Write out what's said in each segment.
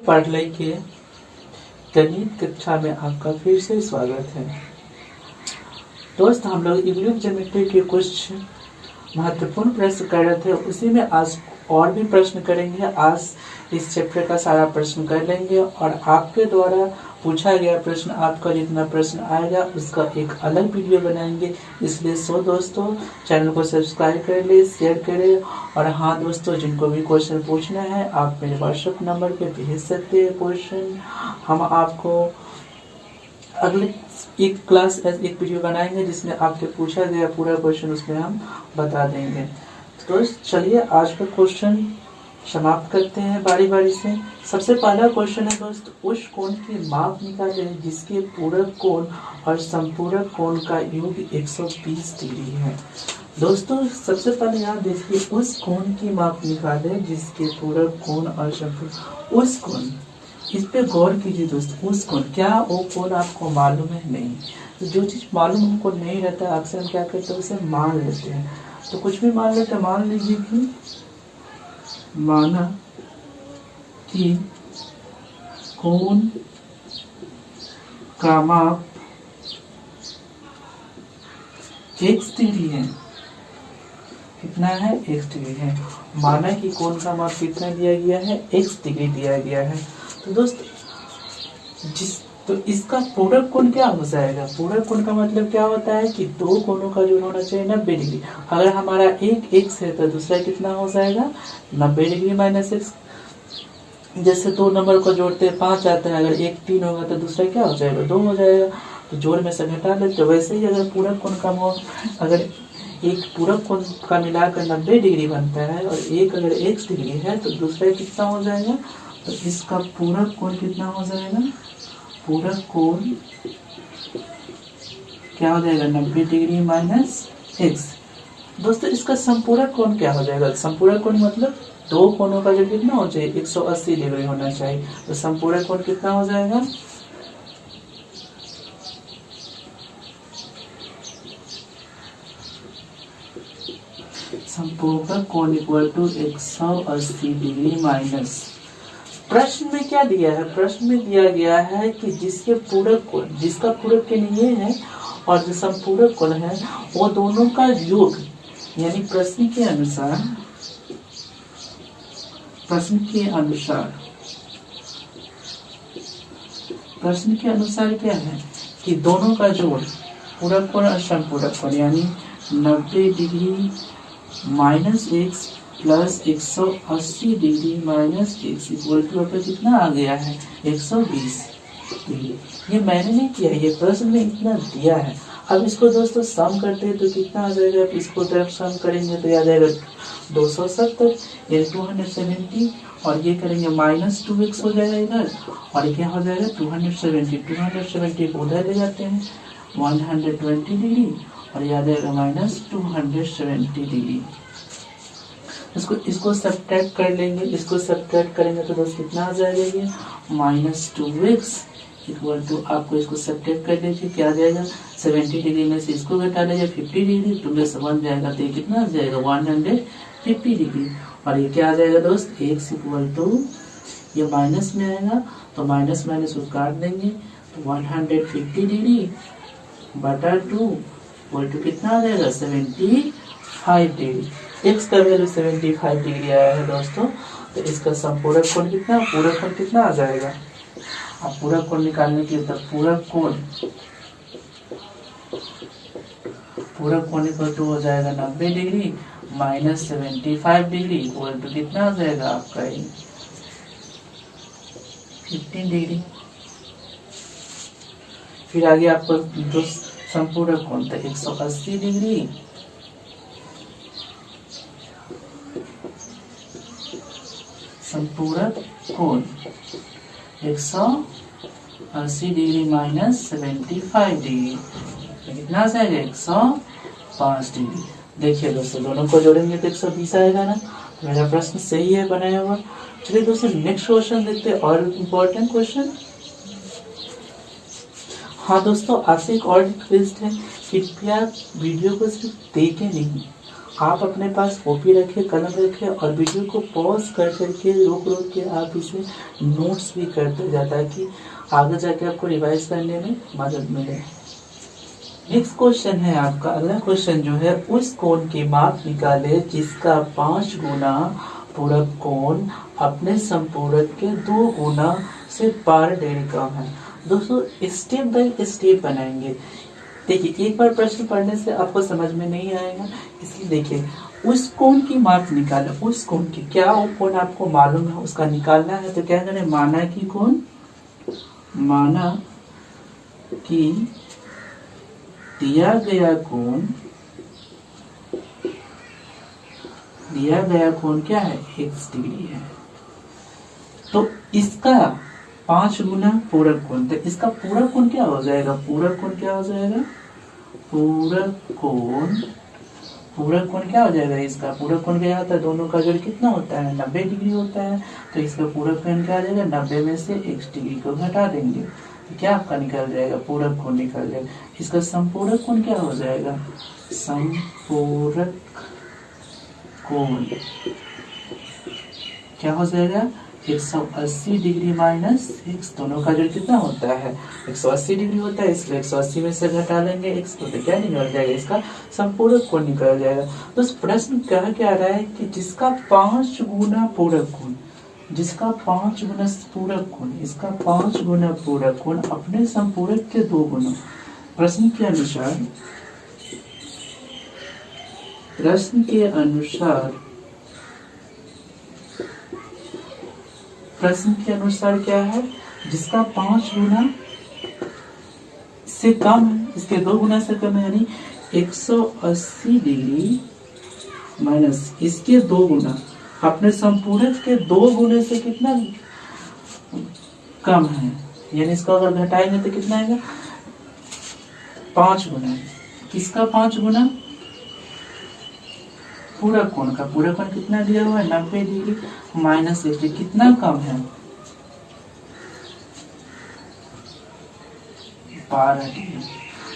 पढ़ाई के गणित कक्षा में आपका फिर से स्वागत है। दोस्त, हम लोग इंग्लिश ज्योमेट्री के कुछ महत्वपूर्ण प्रश्न कर रहे थे, उसी में आज और भी प्रश्न करेंगे। आज इस चैप्टर का सारा प्रश्न कर लेंगे और आपके द्वारा पूछा गया प्रश्न, आपका जितना प्रश्न आएगा उसका एक अलग वीडियो बनाएंगे। इसलिए दोस्तों, चैनल को सब्सक्राइब कर ले, शेयर करें। और हाँ दोस्तों, जिनको भी क्वेश्चन पूछना है आप मेरे व्हाट्सएप नंबर पे भेज सकते हैं क्वेश्चन। हम आपको अगले एक क्लास एक वीडियो बनाएंगे जिसमें आपके पूछा गया पूरा क्वेश्चन उसमें हम बता देंगे। तो चलिए आज का क्वेश्चन समाप्त करते हैं बारी बारी से। सबसे पहला क्वेश्चन है दोस्त, उस कोण की माप निकालें जिसके पूरक कोण और संपूरक कोण का योग 120 डिग्री है। दोस्तों सबसे पहले यहाँ देखिए, उस कोण की माप निकालें जिसके पूरक कोण और संपूरक। उस कोण, इस पे गौर कीजिए दोस्त। उस कोण, क्या वो कोण आपको मालूम है? नहीं। तो जो चीज मालूम हमको नहीं रहता अक्सर हम क्या करते हैं, उसे मान लेते हैं। तो कुछ भी मान लेते हैं। मान लीजिए कि माना कि कोण का माप x डिग्री है। कितना है? x डिग्री है। माना कि कोण का माप कितना दिया गया है? x डिग्री दिया गया है। तो दोस्त तो इसका पूरक कोण क्या हो जाएगा? पूरक कोण का मतलब क्या होता है कि दो कोणों का जोड़ होना चाहिए 90 डिग्री। अगर हमारा एक x है तो दूसरा कितना हो जाएगा? 90 डिग्री माइनस x। जैसे दो नंबर को जोड़ते 5 आता है, अगर एक 3 होगा तो दूसरा क्या हो जाएगा? 2 हो जाएगा। तो जोड़ में से घटा लेते। तो वैसे ही अगर पूरक कोण का अगर एक पूरक कोण का मिलाकर 90 डिग्री बनता है और एक अगर x डिग्री है तो दूसरा कितना हो जाएगा? तो इसका पूरक कोण कितना हो जाएगा? पूरक कोण क्या हो जाएगा? 90 डिग्री माइनस x। दोस्तों इसका संपूरक कोण क्या हो जाएगा? संपूरक कोण मतलब दो कोणों का जो कितना हो चाहिए? 180 डिग्री होना चाहिए। तो संपूरक कोण कितना हो जाएगा? संपूरक कोण इक्वल टू 180 डिग्री माइनस। प्रश्न में क्या दिया है? प्रश्न में दिया गया है कि जिसके पूरक कोण, जिसका पूरक के लिए है और जो संपूरक कोण है वो दोनों का योग, यानी प्रश्न के अनुसार क्या है कि दोनों का जोड़ पूरक कोण और संपूरक कोण यानी 90 degree minus x plus 180 degree minus x equal to आपका कितना आ गया है? 120 डिग्री। ये मैंने नहीं किया, ये प्रश्न में इतना दिया है। अब इसको दोस्तों सम करते हैं तो कितना आ जाएगा? इसको जब सम करेंगे तो आ जाएगा 270 यानी 270 और ये करेंगे माइनस 2x हो जाएगा इधर और क्या हो जाएगा? 270 को उधर ले जाते हैं 120 डिग्री और ये आ जाएगा माइनस 270 डिग्री। इसको सब्ट्रैक्ट कर लेंगे। इसको सब्ट्रैक्ट करेंगे तो दोस्त कितना आ जाएगा? ये माइनस 2x इक्वल टू, आपको इसको सब्ट्रैक्ट कर लीजिए, क्या आ जाएगा? 70 डिग्री में से इसको घटा लीजिए 50 डिग्री, तो में से 1 जाएगा तो ये कितना आ जाएगा? 150 डिग्री। और ये क्या आ जाएगा दोस्त? x इक्वल टू, ये माइनस में आएगा तो माइनस माइनस को काट देंगे तो 150 डिग्री बटा 2 इक्वल टू कितना आ जाएगा? 75 डिग्री। x का वैल्यू 75 डिग्री आया है दोस्तों। तो इसका संपूरक कोण कितना, पूरक कोण कितना आ जाएगा? अब पूरक कोण निकालने के लिए पूरक कोण इक्वल टू हो जाएगा 90 degree minus 75 degree equal to कितना आ जाएगा आपका? 15 डिग्री। फिर आगे आपको जो संपूरक कोण था 180 डिग्री संपूरक कोण 180 डिग्री माइनस 75 डिग्री कितना आ जाएगा? 105 डिग्री। देखिए दोस्तों, दोनों को जोड़ेंगे तो 120 आएगा ना। तो मेरा प्रश्न सही है बनाया हुआ। चलिए दोस्तों नेक्स्ट क्वेश्चन देखते हैं, और इम्पोर्टेंट क्वेश्चन। हाँ दोस्तों, आज से एक और रिक्वेस्ट है, कृपया वीडियो को सिर्फ देखें नहीं, आप अपने पास कॉपी रखें, कलम रखें और वीडियो को पॉज कर करके रोक रोक के आप इसे नोट्स भी करते जाए ताकि आगे जाके आपको रिवाइज करने में मदद मिले। नेक्स्ट क्वेश्चन है आपका, अगला क्वेश्चन जो है, उस कोण की माप निकाले जिसका 5 गुना पूरक कोण अपने संपूरक के 2 गुना से 12 डिग्री कम है। दोस्तों स्टेप बाय स्टेप बनाएंगे। देखिए एक बार प्रश्न पढ़ने से आपको समझ में नहीं आएगा, इसलिए देखिए उस कोण की माप निकाले। उस कोण की क्या वो कोण आपको मालूम है, उसका निकालना है तो क्या करें, माना कि कोण, माना कि दिया गया कोण क्या है, x डिग्री है। तो इसका 5 गुना पूरक कोण, तो इसका पूरक कोण क्या हो जाएगा, पूरक कोण क्या हो जाएगा, पूरक कोण क्या हो जाएगा, इसका पूरक कोण क्या होता है, दोनों का जोड़ कितना होता है, 90 डिग्री होता है। तो इसका पूरक कोण क्या आ जाएगा, 90 में से x डिग्री को घटा देंगे तो क्या आपका निकल जाएगा, पूरक कोण निकल जाएगा। इसका संपूरक कोण क्या हो जाएगा, संपूरक कोण क्या हो जाएगा, 180 डिग्री माइनस x, दोनों का जोड़ कितना होता है, 180 डिग्री होता है, इसलिए 180 में से घटा लेंगे x को तो क्या निकल जाएगा, इसका संपूरक कोण निकल जाएगा। तो इस प्रश्न कह क्या रहा है कि जिसका 5 गुना पूरक कोण, जिसका 5 गुना पूरक कोण, इसका 5 गुना पूरक कोण अपने संपूरक के 2 गुना। प्रश्न के अनुसार प्रश्न के अनुसार क्या है, जिसका 5 गुना से कम है, इसके 2 गुना से कम है, यानी 180 डिग्री माइनस इसके 2 गुना, अपने संपूरक के 2 गुने से कितना कम है, यानी इसको अगर घटाएंगे तो कितना आएगा, 5 गुना। किसका 5 गुना, पूरक कोण का। पूरक कोण कितना दिया हुआ है, 90 डिग्री माइनस 60, कितना कम है, 12 डिग्री।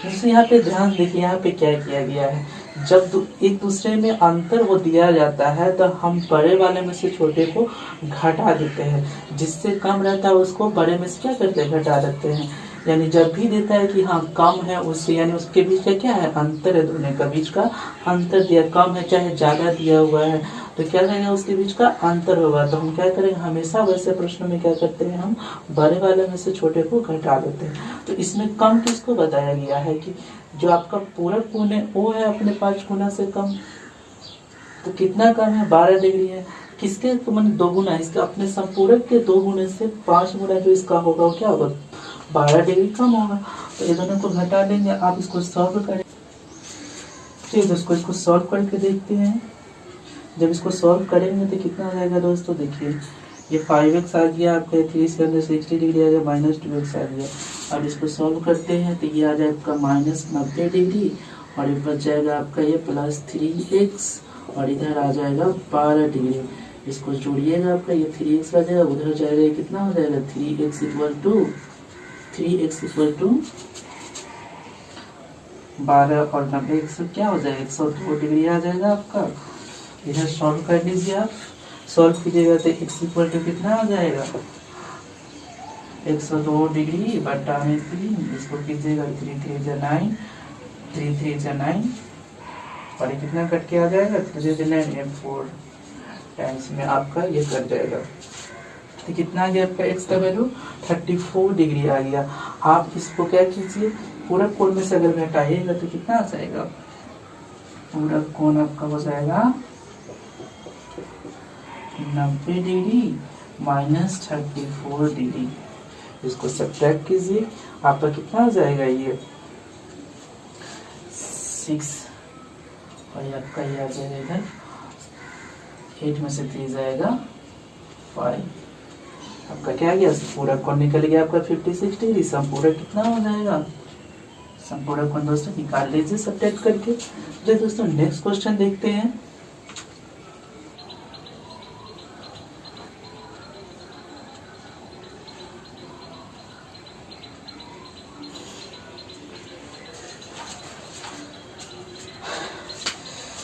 दोस्तों यहाँ पे ध्यान देखिए, यहाँ पे क्या किया गया है, जब एक दूसरे में अंतर वो दिया जाता है तो हम बड़े वाले में से छोटे को घटा देते हैं, जिससे कम रहता है उसको बड़े में से क्या करते हैं, घटा देते हैं। यानी जब भी देता है कि हाँ कम है उससे, यानी उसके बीच का क्या है, अंतर है, दोनों का बीच का अंतर दिया, कम है चाहे ज्यादा दिया हुआ है तो क्या करेंगे, उसके बीच का अंतर होगा। तो हम क्या करेंगे, हमेशा वैसे प्रश्नों में क्या करते हैं, हम बड़े वाले में से छोटे को घटा देते हैं। तो इसमें कम किसको बताया गया है कि जो आपका पूरक कोण है वो है अपने 5 गुना से कम। तो कितना कम है, 12 डिग्री है। किसके तो मैंने 2 गुना, इसका अपने संपूरक के 2 गुने से 5 गुना जो इसका होगा वो क्या होगा, 12 डिग्री कम होगा। तो ये दोनों को घटा लेंगे, आप इसको सॉल्व करें। ठीक है दोस्तों, इसको सॉल्व करके देखते हैं। जब इसको सॉल्व करेंगे तो कितना आ जाएगा दोस्तों, देखिए ये 5x आ गया आपका, 3 से अंदर 60 डिग्री आ गया, माइनस 2x आ गया। अब इसको सॉल्व करते हैं तो ये आ जाएगा आपका माइनस 90 डिग्री और ये बच जाएगा आपका ये प्लस 3x और इधर आ जाएगा 12 डिग्री। इसको जोड़िएगा, आपका ये 3x आ जाएगा, उधर जाएगा ये कितना हो जाएगा, 3x इक्वल टू 12 और 90 से क्या हो जाएगा, 102 डिग्री आ जाएगा आपका। इधर सॉल्व कर लीजिए, आप सॉल्व कीजिएगा तो x इक्वल टू कितना आ जाएगा, 102 डिग्री बटा में 3, इसको कीजिएगा 3 3 जा 9, 3 3 जा 9 और ये कितना कट के आ जाएगा, 3 3 9 ये 4 टाइम्स में आपका ये कट जाएगा। तो कितना आ गया आपका x का वैल्यू 34 डिग्री आ गया। आप इसको क्या कीजिए, पूरक कोण में से अगर घटाइएगा तो कितना आ जाएगा, पूरक कोण आपका हो जाएगा 90 डिग्री माइनस 34 डिग्री। इसको सब्ट्रैक्ट कीजिए, आपका कितना आ जाएगा, ये 6 और ये आपका ये आ जाएगा इधर 8 में से 3 जाएगा 5। आपका क्या गया, पूरक कोण निकल गया आपका 56 डिग्री। संपूरक कितना हो जाएगा, संपूरक कोण दोस्तों निकाल लीजिए सब्ट्रैक्ट करके। तो दोस्तों नेक्स्ट क्वेश्चन देखते हैं।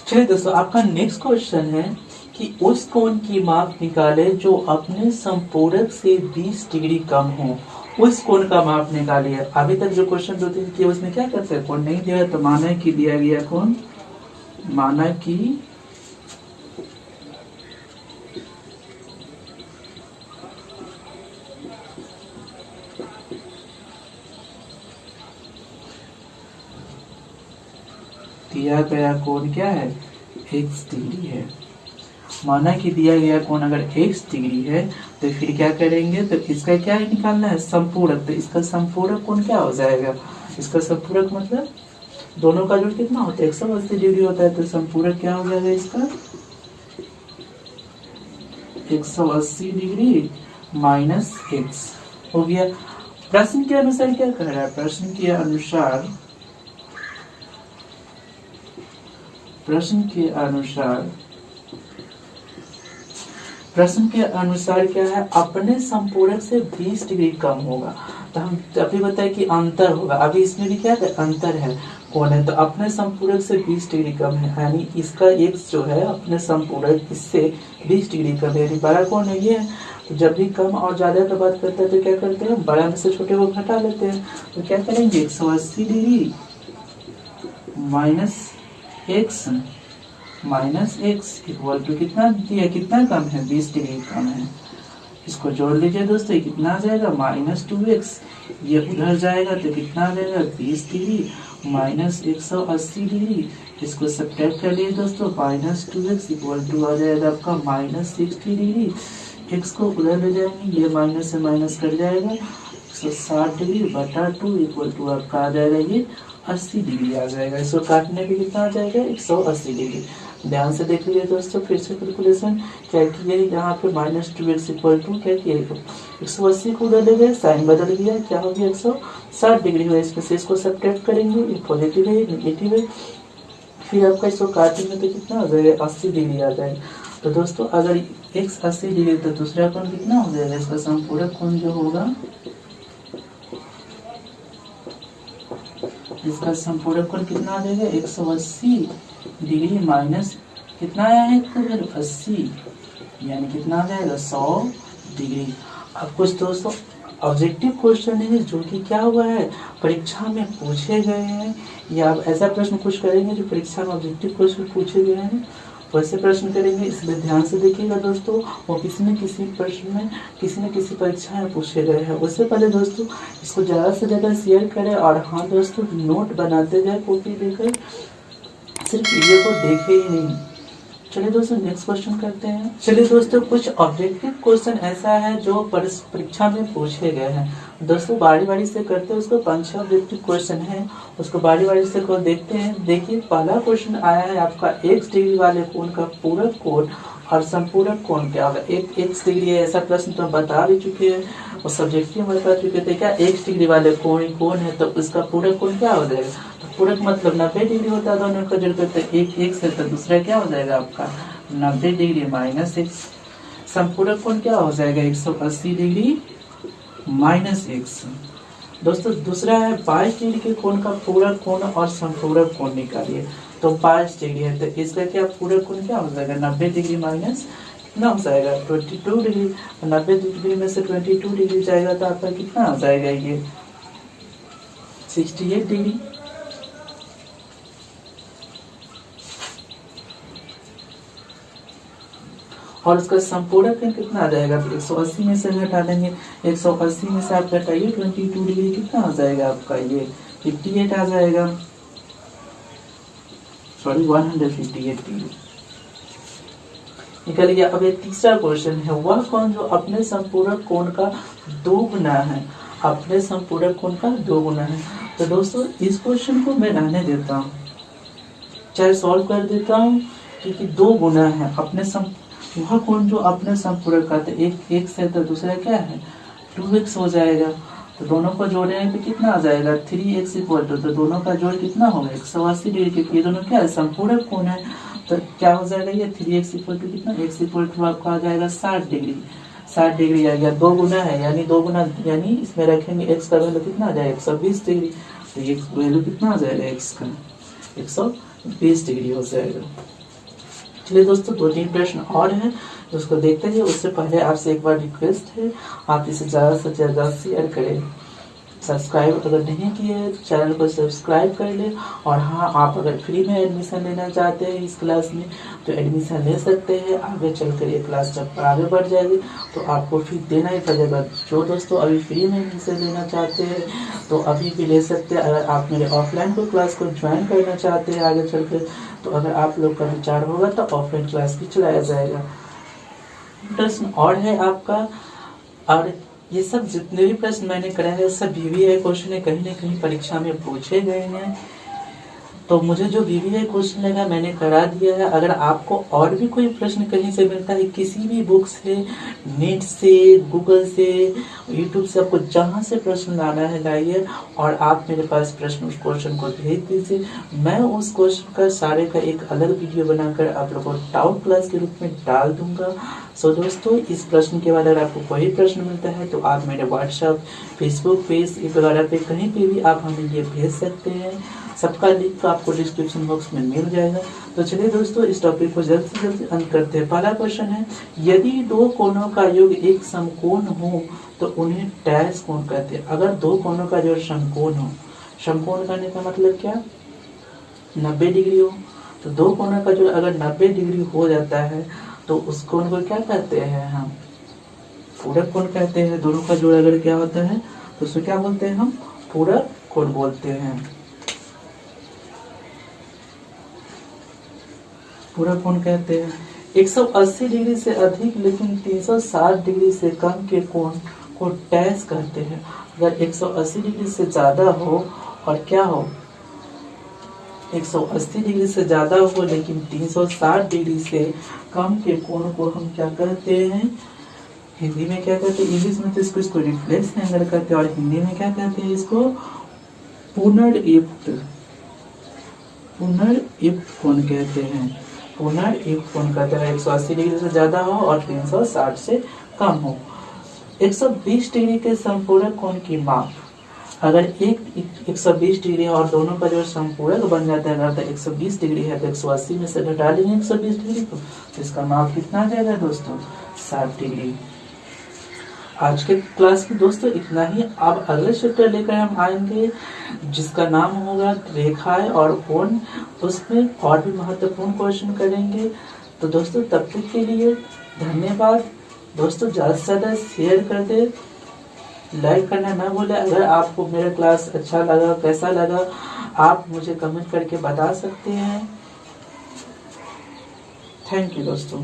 चलिए दोस्तों, आपका नेक्स्ट क्वेश्चन है कि उस कोण की माप निकाले जो अपने संपूरक से 20 डिग्री कम हो। उस कोण का माप निकालिए। अभी तक जो क्वेश्चन 2-3 किए उसमें क्या करते हैं, कोण नहीं दिया तो माना कि दिया गया कोण, माना कि दिया गया कोण क्या है, x डिग्री है। माना कि दिया गया कोण अगर x डिग्री है तो फिर क्या करेंगे, तो इसका क्या निकालना है, संपूरक। तो इसका संपूरक कोण क्या हो जाएगा, इसका संपूरक मतलब दोनों का जोड़ कितना होता है, 180 डिग्री होता है। तो संपूरक क्या हो जाएगा इसका, 180 डिग्री माइनस x हो गया। प्रश्न के अनुसार क्या कह रहा है, प्रश्न के अनुसार क्या है, अपने संपूरक से 20 डिग्री कम होगा। तो हम अभी बताए कि अंतर होगा, अभी इसमें भी क्या है, अंतर है, कोण है। तो अपने संपूरक से 20 डिग्री कम है, यानी इसका x जो है अपने संपूरक इससे 20 डिग्री कम है, यानी बड़ा कोण है ये। तो जब भी कम और ज्यादा की बात करते हैं तो क्या करते हैं, बड़ा में से छोटे को घटा लेते हैं। तो क्या करेंगे, 180 degree minus x equal to कितना दिया, कितना कम है, 20 डिग्री कम है। इसको जोड़ लीजिए दोस्तों, ये कितना आ जाएगा, -2x। ये उधर जाएगा तो कितना आ जाएगा, 20 डिग्री माइनस 180 डिग्री। इसको सब्ट्रैक्ट कर लीजिए दोस्तों, -2x इक्वल टू आ जाएगा आपका -60 डिग्री। x को उधर ले जाएंगे, ये माइनस से माइनस कट जाएगा, 160 डिग्री बटा 2 इक्वल टू आपका आ जाएगा ये 80 डिग्री आ जाएगा। इसको काटने पे कितना आ जाएगा, 180 डिग्री। ध्यान से देख लीजिए दोस्तों, फिर से कैलकुलेशन क्या किया, यहाँ पे -2x इक्वल टू क्या किया, 180 को उधर ले गए, साइन बदल गया, क्या हो गया, 160 डिग्री हुआ। इसमें से इसको सब्ट्रैक्ट करेंगे, ये पॉजिटिव है, नेगेटिव है। फिर आपका इसको काटेंगे तो कितना आ जाएगा, 80 डिग्री आ जाएगा। तो दोस्तों अगर x 80 डिग्री तो दूसरा कोण कितना हो जाएगा, इसका संपूरक कोण जो होगा, इसका संपूरक कोण कितना आ जाएगा, 180 डिग्री माइनस कितना आया है, तो फिर 80, यानी कितना आ जाएगा, 100 डिग्री। अब कुछ दोस्तों ऑब्जेक्टिव क्वेश्चन है जो कि क्या हुआ है, परीक्षा में पूछे गए हैं, या आप ऐसा प्रश्न कुछ करेंगे जो परीक्षा में ऑब्जेक्टिव क्वेश्चन पूछे गए हैं वैसे प्रश्न करेंगे। इसलिए ध्यान से देखिएगा दोस्तों, वो किसी न किसी प्रश्न में किसी न किसी परीक्षा में पूछे गए हैं। उससे पहले दोस्तों इसको ज़्यादा से ज़्यादा शेयर करें, और हाँ दोस्तों नोट बनाते जाए कॉपी लेकर, सिर्फ वीडियो को देखे ही नहीं। चलिए दोस्तों नेक्स्ट क्वेश्चन करते हैं। चलिए दोस्तों, कुछ ऑब्जेक्टिव क्वेश्चन ऐसा है जो परीक्षा में पूछे गए हैं। दोस्तों बारी बारी से करते हैं, उसको 5-6 ऑब्जेक्टिव क्वेश्चन है, उसको बारी बारी से को देखते हैं। देखिए पहला क्वेश्चन आया है आपका, x डिग्री वाले कोण का पूरक कोण और संपूरक कोण क्या होगा। एक x डिग्री है, ऐसा प्रश्न तो हम बता भी चुके हैं, और सब्जेक्टिव में बता चुके थे क्या, x डिग्री वाले कोण है तो उसका पूरक कोण क्या हो जाएगा। पूरक मतलब 90 डिग्री होता है, दोनों का जोड़ करते हैं, एक x है तो दूसरा क्या हो जाएगा आपका 90 डिग्री माइनस x। संपूरक कोण क्या हो जाएगा, 180 डिग्री माइनस x। दोस्तों दूसरा है 22 डिग्री के कोण का पूरक कोण और संपूरक कोण निकालिए। तो 22 डिग्री है तो इसका क्या पूरक कोण क्या हो जाएगा, 90 डिग्री माइनस कितना हो जाएगा, 22 डिग्री। 90 डिग्री में से 22 डिग्री जाएगा तो आपका कितना आ जाएगा, ये 68 डिग्री। और उसका संपूरक कोण कितना आ जाएगा, 180 में से घटा देंगे, 180 में से आप घटाइए 22 डिग्री, कितना आ जाएगा आपका, ये 58 आ जाएगा, सॉरी 158 डिग्री निकल गया। अब एक तीसरा क्वेश्चन है, वह कोण जो अपने संपूरक कोण का 2 गुना है, अपने संपूरक कोण का 2 गुना है। तो दोस्तों इस क्वेश्चन को मैं रहने देता हूँ, चाहे सॉल्व कर देता हूँ, क्योंकि 2 गुना है अपने वह कोण जो अपने संपूरक का, तो एक x है तो दूसरा क्या है 2x हो जाएगा। तो दोनों को जोड़ने पे कितना आ जाएगा, 3x इक्वल टू, तो दोनों का जोड़ कितना होगा 180 डिग्री, क्योंकि ये दोनों क्या है संपूरक कोण है। तो क्या हो जाएगा, ये 3x इक्वल टू कितना, x इक्वल टू आपका आ जाएगा 60 डिग्री। 60 डिग्री आ गया, 2 गुना है यानी 2 गुना, यानी इसमें रखेंगे x का वैल्यू कितना आ जाएगा 120 डिग्री। तो ये वैल्यू कितना आ जाएगा x का, 120 डिग्री हो जाएगा। चलिए दोस्तों, 2-3 प्रश्न और हैं उसको देखते हैं। उससे पहले आपसे एक बार रिक्वेस्ट है, आप इसे ज़्यादा से ज़्यादा शेयर करें। सब्सक्राइब अगर नहीं किए तो चैनल को सब्सक्राइब कर ले। और हाँ, आप अगर फ्री में एडमिशन लेना चाहते हैं इस क्लास में तो एडमिशन ले सकते हैं। आगे चलकर ये क्लास जब आगे बढ़ जाएगी तो आपको फीस देना ही पड़ेगा। जो दोस्तों अभी फ्री में एडमिशन लेना चाहते हैं तो अभी भी ले सकते हैं। अगर आप मेरे ऑफलाइन को क्लास को ज्वाइन करना चाहते हैं आगे चलकर, तो अगर आप लोग का विचार होगा तो ऑफलाइन क्लास भी चलाया जाएगा। प्रश्न और है आपका, और ये सब जितने भी प्रश्न मैंने कराए हैं सब VVI क्वेश्चन है, कहीं न कहीं परीक्षा में पूछे गए हैं। तो मुझे जो VVI क्वेश्चन लगा मैंने करा दिया है। अगर आपको और भी कोई प्रश्न कहीं से मिलता है, किसी भी बुक से, नेट से, गूगल से, यूट्यूब से, आपको जहाँ से प्रश्न लाना है लाइए और आप मेरे पास प्रश्न उस क्वेश्चन को भेज दीजिए। मैं उस क्वेश्चन का सारे का एक अलग वीडियो बनाकर आप लोगों को डाउट क्लास के रूप में डाल दूंगा। सो दोस्तों, इस प्रश्न के बाद अगर आपको कोई प्रश्न मिलता है तो आप मेरे व्हाट्सएप, फेसबुक पेज वगैरह पे कहीं पे भी आप हमें ये भेज सकते हैं। सबका लिंक तो आपको डिस्क्रिप्शन बॉक्स में मिल जाएगा। तो चलिए दोस्तों, इस टॉपिक को जल्द से जल्द अंत करते हैं। पहला क्वेश्चन है, यदि दो कोणों का योग एक समकोण हो तो उन्हें डैश कोण कहते हैं। अगर दो कोणों का योग समकोण हो, समकोण करने का मतलब क्या, 90 डिग्री हो, तो दो कोणों का जो अगर 90 डिग्री हो जाता है तो उस कोण को क्या कहते हैं हम, पूरक कोण कहते हैं। दोनों का जोड़ अगर क्या होता है तो उसको क्या बोलते हैं हम, पूरक कोण बोलते हैं। पूरक कोण कहते हैं। 180 डिग्री से अधिक लेकिन 360 डिग्री से कम के कोण को डैश कहते हैं। अगर 180 डिग्री से ज्यादा हो और क्या हो, 180 डिग्री से ज्यादा हो लेकिन 360 डिग्री से कम के कोण को हम क्या कहते हैं, हिंदी में क्या कहते हैं, इंग्लिश में तो इसको रिफ्लेक्स एंगल कहते हैं और हिंदी में क्या कहते हैं, इसको पुनर्युक्त कोण कहते हैं। पुनर्युक्त कोण कहते हैं। 180 डिग्री से ज्यादा हो और 360 से कम हो। 120 डिग्री के संपूरक कोण की माप, अगर 120 डिग्री है और दोनों का जो संपूरक बन जाता है, अगर 120 डिग्री है तो 180 में से घटा लेंगे 120 डिग्री को, तो इसका माप कितना आ जाएगा दोस्तों, 60 डिग्री। आज के क्लास में दोस्तों इतना ही। अब अगले चैप्टर लेकर हम आएंगे जिसका नाम होगा रेखाएं और कोण। उसमें और भी महत्वपूर्ण क्वेश्चन करेंगे। तो दोस्तों तब तक के लिए धन्यवाद। दोस्तों ज़्यादा से ज़्यादा शेयर कर दे, लाइक करना ना भूलें। अगर आपको मेरा क्लास अच्छा लगा, कैसा लगा, आप मुझे कमेंट करके बता सकते हैं। थैंक यू दोस्तों।